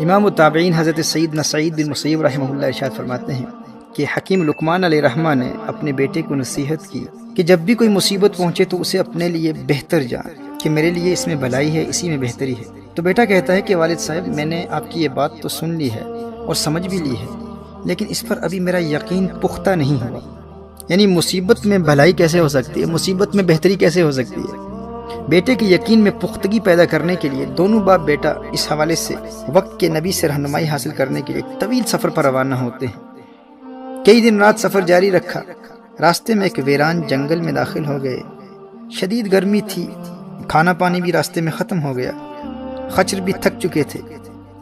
امام التابعین حضرت سیدنا سعید بن مسیب رحمہ اللہ ارشاد فرماتے ہیں کہ حکیم لقمان علیہ الرحمہ نے اپنے بیٹے کو نصیحت کی کہ جب بھی کوئی مصیبت پہنچے تو اسے اپنے لیے بہتر جان کہ میرے لیے اس میں بھلائی ہے، اسی میں بہتری ہے۔ تو بیٹا کہتا ہے کہ والد صاحب میں نے آپ کی یہ بات تو سن لی ہے اور سمجھ بھی لی ہے، لیکن اس پر ابھی میرا یقین پختہ نہیں ہوا، یعنی مصیبت میں بھلائی کیسے ہو سکتی ہے، مصیبت میں بہتری کیسے ہو سکتی ہے۔ بیٹے کے یقین میں پختگی پیدا کرنے کے لیے دونوں باپ بیٹا اس حوالے سے وقت کے نبی سے رہنمائی حاصل کرنے کے لیے طویل سفر پر روانہ ہوتے ہیں۔ کئی دن رات سفر جاری رکھا، راستے میں ایک ویران جنگل میں داخل ہو گئے۔ شدید گرمی تھی، کھانا پانی بھی راستے میں ختم ہو گیا، خچر بھی تھک چکے تھے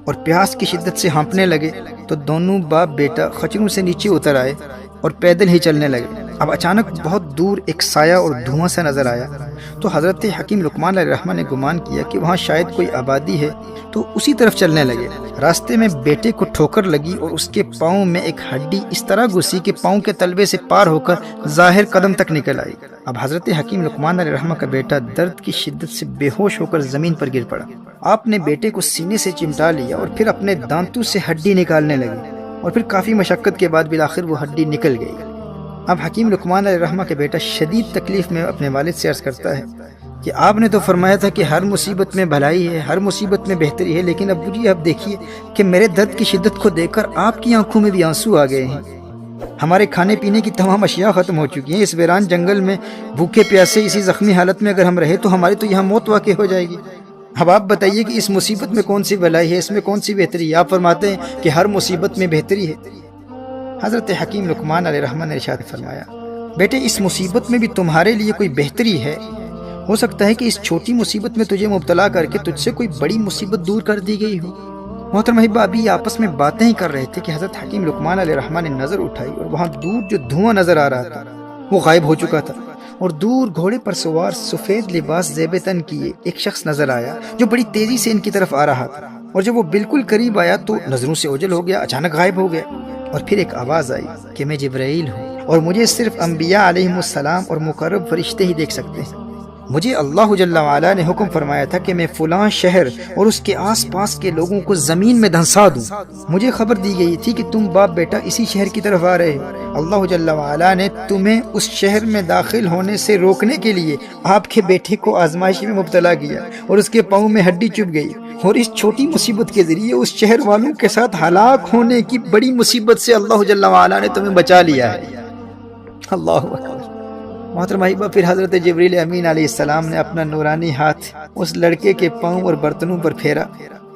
اور پیاس کی شدت سے ہانپنے لگے۔ تو دونوں باپ بیٹا خچروں سے نیچے اتر آئے اور پیدل ہی چلنے لگے۔ اب اچانک بہت دور ایک سایہ اور دھواں سا نظر آیا، تو حضرت حکیم لقمان علیہ الرحمہ نے گمان کیا کہ وہاں شاید کوئی آبادی ہے، تو اسی طرف چلنے لگے۔ راستے میں بیٹے کو ٹھوکر لگی اور اس کے پاؤں میں ایک ہڈی اس طرح گھسی کہ پاؤں کے تلوے سے پار ہو کر ظاہر قدم تک نکل آئی۔ اب حضرت حکیم لقمان علیہ الرحمہ کا بیٹا درد کی شدت سے بے ہوش ہو کر زمین پر گر پڑا۔ آپ نے بیٹے کو سینے سے چمٹا لیا اور پھر اپنے دانتوں سے ہڈی نکالنے لگے، اور پھر کافی مشقت کے بعد بالآخر وہ ہڈی نکل گئی۔ اب حکیم لقمان علیہ الرحمہ کا بیٹا شدید تکلیف میں اپنے والد سے عرض کرتا ہے کہ آپ نے تو فرمایا تھا کہ ہر مصیبت میں بھلائی ہے، ہر مصیبت میں بہتری ہے، لیکن ابو جی اب دیکھیے کہ میرے درد کی شدت کو دیکھ کر آپ کی آنکھوں میں بھی آنسو آ گئے ہیں۔ ہمارے کھانے پینے کی تمام اشیاء ختم ہو چکی ہیں، اس ویران جنگل میں بھوکے پیاسے اسی زخمی حالت میں اگر ہم رہے تو ہماری تو یہاں موت واقع ہو جائے گی۔ اب آپ بتائیے کہ اس مصیبت میں کون سی بھلائی ہے، اس میں کون سی بہتری ہے؟ آپ فرماتے ہیں کہ ہر مصیبت میں بہتری ہے۔ حضرت حکیم لقمان علیہ الرحمہ نے ارشاد فرمایا، بیٹے اس مصیبت میں بھی تمہارے لیے کوئی بہتری ہے۔ ہو سکتا ہے کہ اس چھوٹی مصیبت میں تجھے مبتلا کر کے تجھ سے کوئی بڑی مصیبت دور کر دی گئی ہو۔ محترم احبہ، ابھی آپس میں باتیں ہی کر رہے تھے کہ حضرت حکیم لقمان علیہ الرحمہ نے نظر اٹھائی اور وہاں دور جو دھواں نظر آ رہا تھا وہ غائب ہو چکا تھا، اور دور گھوڑے پر سوار سفید لباس زیب تن کیے ایک شخص نظر آیا جو بڑی تیزی سے ان کی طرف آ رہا تھا، اور جب وہ بالکل قریب آیا تو نظروں سے اوجھل ہو گیا، اچانک غائب ہو گیا۔ اور پھر ایک آواز آئی کہ میں جبرائیل ہوں اور مجھے صرف انبیاء علیہم السلام اور مقرب فرشتے ہی دیکھ سکتے ہیں۔ مجھے اللہ جل وعلا نے حکم فرمایا تھا کہ میں فلاں شہر اور اس کے آس پاس کے لوگوں کو زمین میں دھنسا دوں۔ مجھے خبر دی گئی تھی کہ تم باپ بیٹا اسی شہر کی طرف آ رہے ہو۔ اللہ جل وعلا نے تمہیں اس شہر میں داخل ہونے سے روکنے کے لیے آپ کے بیٹے کو آزمائش میں مبتلا کیا اور اس کے پاؤں میں ہڈی چبھ گئی، اور اس چھوٹی مصیبت کے ذریعے اس شہر والوں کے ساتھ ہلاک ہونے کی بڑی مصیبت سے اللہ جل وعلا نے تمہیں بچا لیا ہے۔ اللہ اکبر۔ محترم احبہ، پھر حضرت جبریل امین علیہ السلام نے اپنا نورانی ہاتھ اس لڑکے کے پاؤں اور برتنوں پر پھیرا،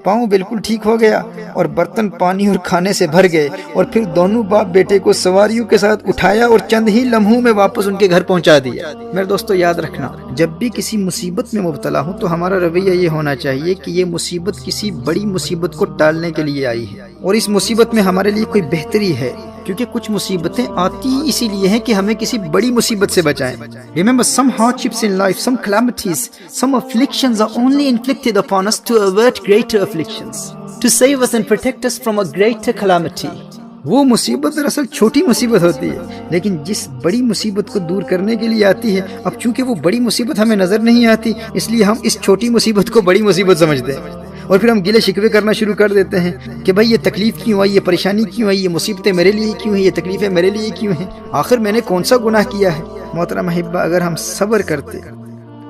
پاؤں بالکل ٹھیک ہو گیا اور برتن پانی اور کھانے سے بھر گئے، اور پھر دونوں باپ بیٹے کو سواریوں کے ساتھ اٹھایا اور چند ہی لمحوں میں واپس ان کے گھر پہنچا دیا۔ میرے دوستو، یاد رکھنا، جب بھی کسی مصیبت میں مبتلا ہو تو ہمارا رویہ یہ ہونا چاہیے کہ یہ مصیبت کسی بڑی مصیبت کو ٹالنے کے لیے آئی ہے، اور اس مصیبت میں ہمارے لیے کوئی بہتری ہے، کیونکہ کچھ مصیبتیں آتی اسی لیے ہیں کہ ہمیں کسی بڑی مصیبت سے بچائیں۔ Remember, some hardships in life, some calamities, some afflictions are only inflicted upon us to avert greater afflictions, to save us and protect us from a greater calamity. وہ مصیبت دراصل چھوٹی مصیبت ہوتی ہے، لیکن جس بڑی مصیبت کو دور کرنے کے لیے آتی ہے، اب چونکہ وہ بڑی مصیبت ہمیں نظر نہیں آتی، اس لیے ہم اس چھوٹی مصیبت کو بڑی مصیبت سمجھتے ہیں، اور پھر ہم گلے شکوے کرنا شروع کر دیتے ہیں کہ بھائی یہ تکلیف کیوں آئی، یہ پریشانی کیوں آئی، یہ مصیبتیں میرے لیے کیوں ہیں، یہ تکلیفیں میرے لیے کیوں ہیں، آخر میں نے کون سا گناہ کیا ہے۔ محترم احبہ، اگر ہم صبر کرتے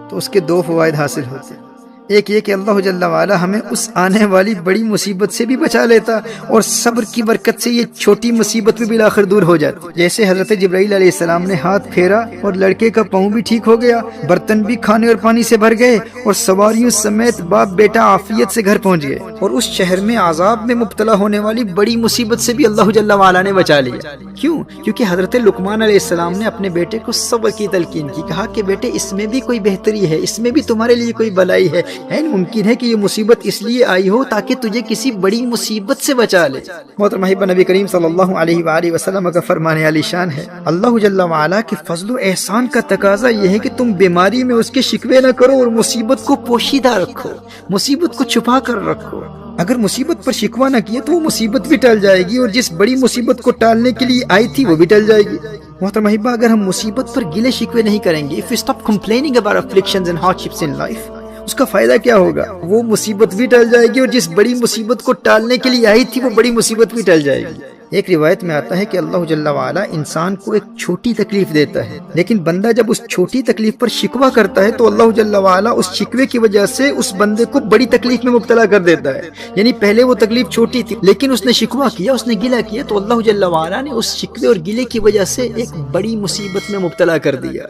تو اس کے دو فوائد حاصل ہوتے۔ ایک یہ کہ اللہ جل وعلا ہمیں اس آنے والی بڑی مصیبت سے بھی بچا لیتا، اور صبر کی برکت سے یہ چھوٹی مصیبت بھی بالآخر دور ہو جاتی۔ جیسے حضرت جبرائیل علیہ السلام نے ہاتھ پھیرا اور لڑکے کا پاؤں بھی ٹھیک ہو گیا، برتن بھی کھانے اور پانی سے بھر گئے، اور سواریوں سمیت باپ بیٹا عافیت سے گھر پہنچ گئے، اور اس شہر میں عذاب میں مبتلا ہونے والی بڑی مصیبت سے بھی اللہ جل وعلا نے بچا لیا۔ کیوں؟ کیونکہ حضرت لقمان علیہ السلام نے اپنے بیٹے کو صبر کی تلقین کی، کہا کہ بیٹے اس میں بھی کوئی بہتری ہے، اس میں بھی تمہارے لیے کوئی بھلائی ہے، ممکن ہے کہ یہ مصیبت اس لیے آئی ہو تاکہ تجھے کسی بڑی مصیبت سے بچا لے۔ محترم احبہ، نبی کریم صلی اللہ علیہ وآلہ وسلم کا فرمان عالی شان ہے، اللہ جل وعلا کے فضل و احسان کا تقاضا یہ ہے کہ تم بیماری میں اس کے شکوے نہ کرو اور مصیبت کو پوشیدہ رکھو، مصیبت کو چھپا کر رکھو۔ اگر مصیبت پر شکوہ نہ کیے تو وہ مصیبت بھی ٹل جائے گی، اور جس بڑی مصیبت کو ٹالنے کے لیے آئی تھی وہ بھی ٹل جائے گی۔ محترم احبہ، اگر ہم مصیبت پر گلے شکوے نہیں کریں گے، if we stop complaining about afflictions and hardships in life, اس کا فائدہ کیا ہوگا؟ وہ مصیبت بھی ٹل جائے گی، اور جس بڑی مصیبت کو ٹالنے کے لیے آئی تھی وہ بڑی مصیبت بھی ٹل جائے گی۔ ایک روایت میں آتا ہے کہ اللہ جل وعلا انسان کو ایک چھوٹی تکلیف دیتا ہے، لیکن بندہ جب اس چھوٹی تکلیف پر شکوہ کرتا ہے تو اللہ جل وعلا اس شکوے کی وجہ سے اس بندے کو بڑی تکلیف میں مبتلا کر دیتا ہے۔ یعنی پہلے وہ تکلیف چھوٹی تھی، لیکن اس نے شکوہ کیا، اس نے گلہ کیا، تو اللہ جل وعلا نے اس شکوے اور گلے کی وجہ سے ایک بڑی مصیبت میں مبتلا کر دیا۔